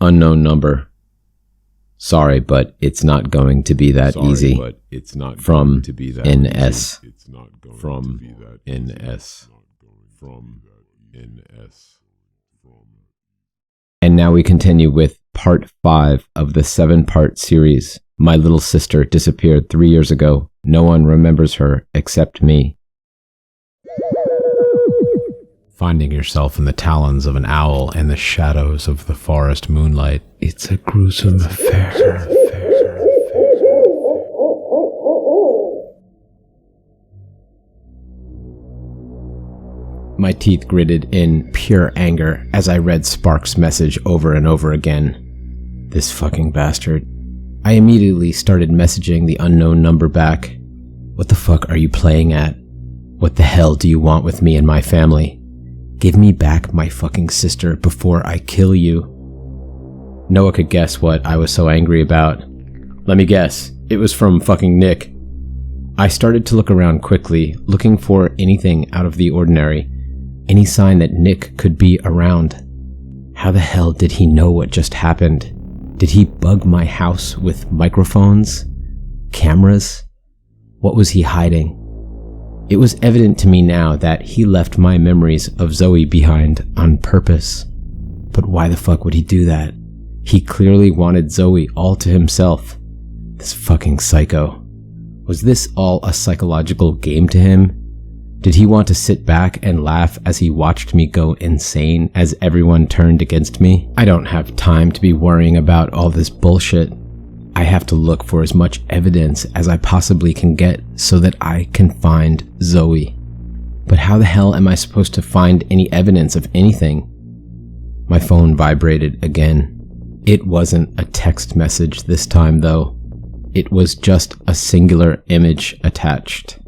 Unknown number. Sorry, but it's not going to be that easy. From NS. From NS. And now we continue with part 5 of the 7-part series. My little sister disappeared 3 years ago. No one remembers her except me. Finding yourself in the talons of an owl in the shadows of the forest moonlight. It's a gruesome affair. My teeth gritted in pure anger as I read Spark's message over and over again. This fucking bastard. I immediately started messaging the unknown number back. What the fuck are you playing at? What the hell do you want with me and my family? Give me back my fucking sister before I kill you. Noah could guess what I was so angry about. Let me guess. It was from fucking Nick. I started to look around quickly, looking for anything out of the ordinary. Any sign that Nick could be around. How the hell did he know what just happened? Did he bug my house with microphones? Cameras? What was he hiding? It was evident to me now that he left my memories of Zoe behind on purpose. But why the fuck would he do that? He clearly wanted Zoe all to himself. This fucking psycho. Was this all a psychological game to him? Did he want to sit back and laugh as he watched me go insane as everyone turned against me? I don't have time to be worrying about all this bullshit. I have to look for as much evidence as I possibly can get so that I can find Zoe. But how the hell am I supposed to find any evidence of anything? My phone vibrated again. It wasn't a text message this time though. It was just a singular image attached.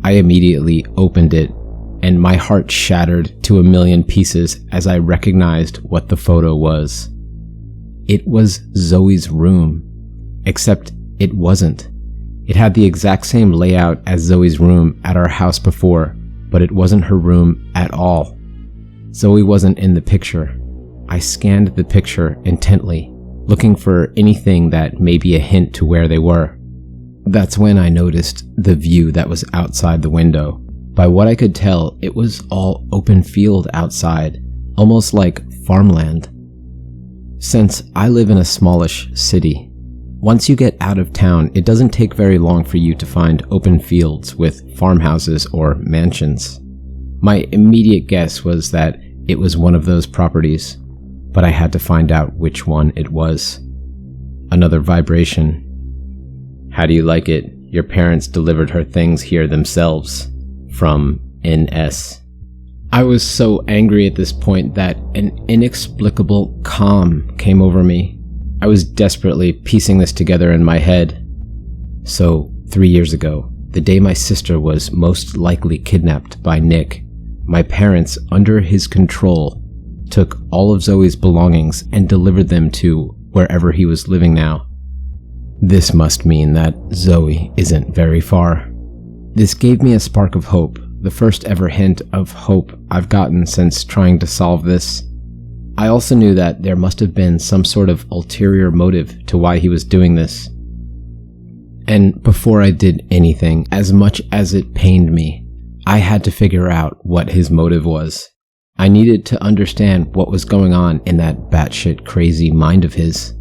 I immediately opened it, and my heart shattered to a million pieces as I recognized what the photo was. It was Zoe's room, except it wasn't. It had the exact same layout as Zoe's room at our house before, but it wasn't her room at all. Zoe wasn't in the picture. I scanned the picture intently, looking for anything that may be a hint to where they were. That's when I noticed the view that was outside the window. By what I could tell, it was all open field outside, almost like farmland. Since I live in a smallish city, once you get out of town, it doesn't take very long for you to find open fields with farmhouses or mansions. My immediate guess was that it was one of those properties, but I had to find out which one it was. Another vibration. How do you like it? Your parents delivered her things here themselves. From NS. I was so angry at this point that an inexplicable calm came over me. I was desperately piecing this together in my head. So, 3 years ago, the day my sister was most likely kidnapped by Nick, my parents, under his control, took all of Zoe's belongings and delivered them to wherever he was living now. This must mean that Zoe isn't very far. This gave me a spark of hope, the first ever hint of hope I've gotten since trying to solve this. I also knew that there must have been some sort of ulterior motive to why he was doing this. And before I did anything, as much as it pained me, I had to figure out what his motive was. I needed to understand what was going on in that batshit crazy mind of his.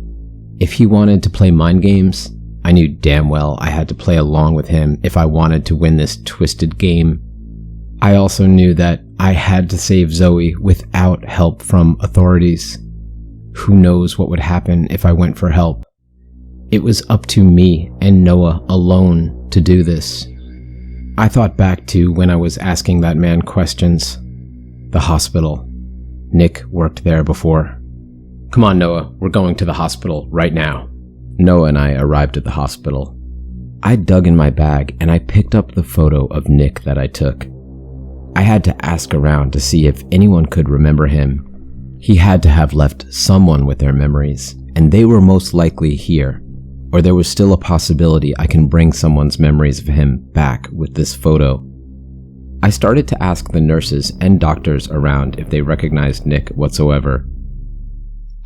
If he wanted to play mind games, I knew damn well I had to play along with him if I wanted to win this twisted game. I also knew that I had to save Zoe without help from authorities. Who knows what would happen if I went for help? It was up to me and Noah alone to do this. I thought back to when I was asking that man questions. The hospital. Nick worked there before. Come on, Noah, we're going to the hospital right now. Noah and I arrived at the hospital. I dug in my bag and I picked up the photo of Nick that I took. I had to ask around to see if anyone could remember him. He had to have left someone with their memories, and they were most likely here, or there was still a possibility I can bring someone's memories of him back with this photo. I started to ask the nurses and doctors around if they recognized Nick whatsoever.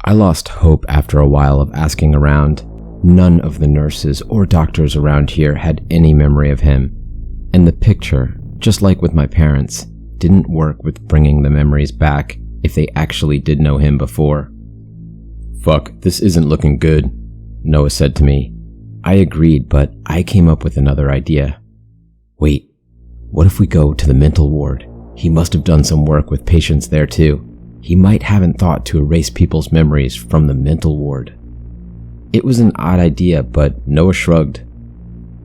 I lost hope after a while of asking around. None of the nurses or doctors around here had any memory of him, and the picture, just like with my parents, didn't work with bringing the memories back if they actually did know him before. "Fuck, this isn't looking good," Noah said to me. I agreed, but I came up with another idea. "Wait, what if we go to the mental ward? He must have done some work with patients there too. He might haven't thought to erase people's memories from the mental ward." It was an odd idea, but Noah shrugged.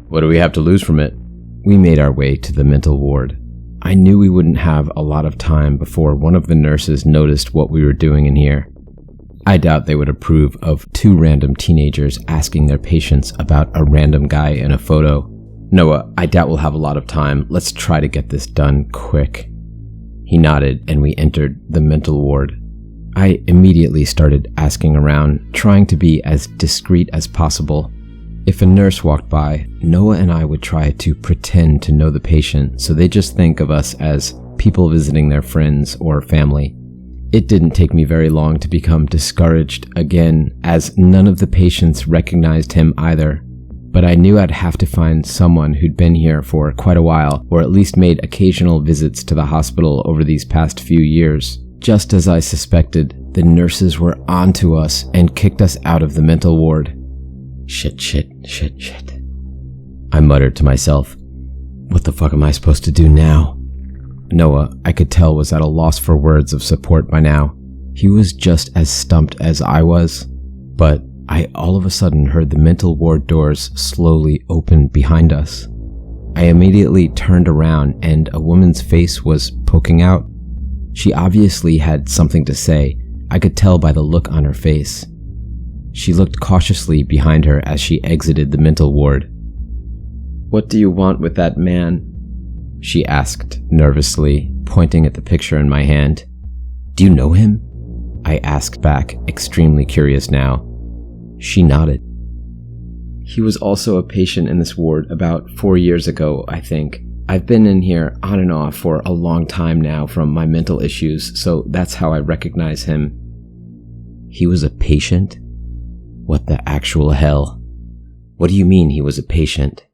"What do we have to lose from it?" We made our way to the mental ward. I knew we wouldn't have a lot of time before one of the nurses noticed what we were doing in here. I doubt they would approve of two random teenagers asking their patients about a random guy in a photo. "Noah, I doubt we'll have a lot of time. Let's try to get this done quick." He nodded and we entered the mental ward. I immediately started asking around, trying to be as discreet as possible. If a nurse walked by, Noah and I would try to pretend to know the patient so they just think of us as people visiting their friends or family. It didn't take me very long to become discouraged again, as none of the patients recognized him either. But I knew I'd have to find someone who'd been here for quite a while, or at least made occasional visits to the hospital over these past few years. Just as I suspected, the nurses were onto us and kicked us out of the mental ward. Shit. I muttered to myself. What the fuck am I supposed to do now? Noah, I could tell, was at a loss for words of support by now. He was just as stumped as I was, but I all of a sudden heard the mental ward doors slowly open behind us. I immediately turned around and a woman's face was poking out. She obviously had something to say. I could tell by the look on her face. She looked cautiously behind her as she exited the mental ward. "What do you want with that man?" she asked nervously, pointing at the picture in my hand. "Do you know him?" I asked back, extremely curious now. She nodded. "He was also a patient in this ward about 4 years ago, I think. I've been in here on and off for a long time now from my mental issues, so that's how I recognize him." He was a patient? What the actual hell? What do you mean he was a patient?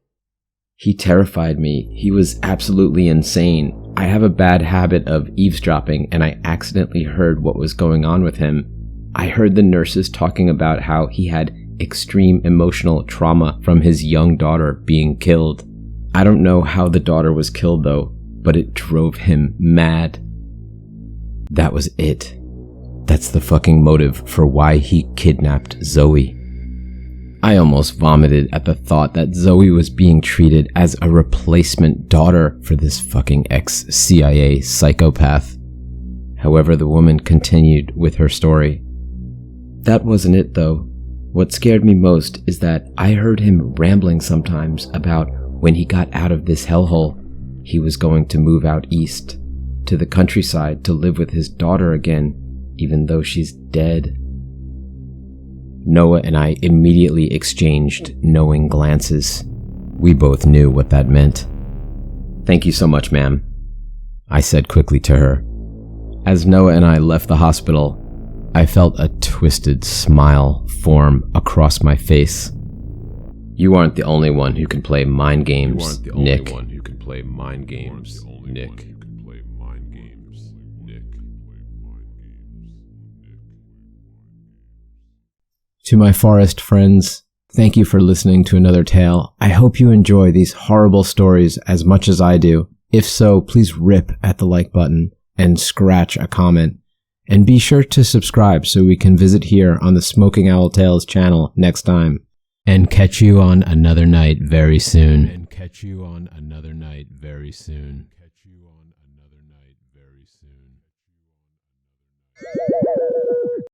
He terrified me. He was absolutely insane. I have a bad habit of eavesdropping, and I accidentally heard what was going on with him. I heard the nurses talking about how he had extreme emotional trauma from his young daughter being killed. I don't know how the daughter was killed though, but it drove him mad. That was it. That's the fucking motive for why he kidnapped Zoe. I almost vomited at the thought that Zoe was being treated as a replacement daughter for this fucking ex-CIA psychopath. However, the woman continued with her story. "That wasn't it though. What scared me most is that I heard him rambling sometimes about when he got out of this hellhole, he was going to move out east, to the countryside to live with his daughter again, even though she's dead." Noah and I immediately exchanged knowing glances. We both knew what that meant. "Thank you so much, ma'am," I said quickly to her. As Noah and I left the hospital, I felt a twisted smile form across my face. "You aren't the only one who can play mind games, Nick." To my forest friends, thank you for listening to another tale. I hope you enjoy these horrible stories as much as I do. If so, please rip at the like button and scratch a comment. And be sure to subscribe so we can visit here on the Smoking Owl Tales channel next time. And catch you on another night very soon.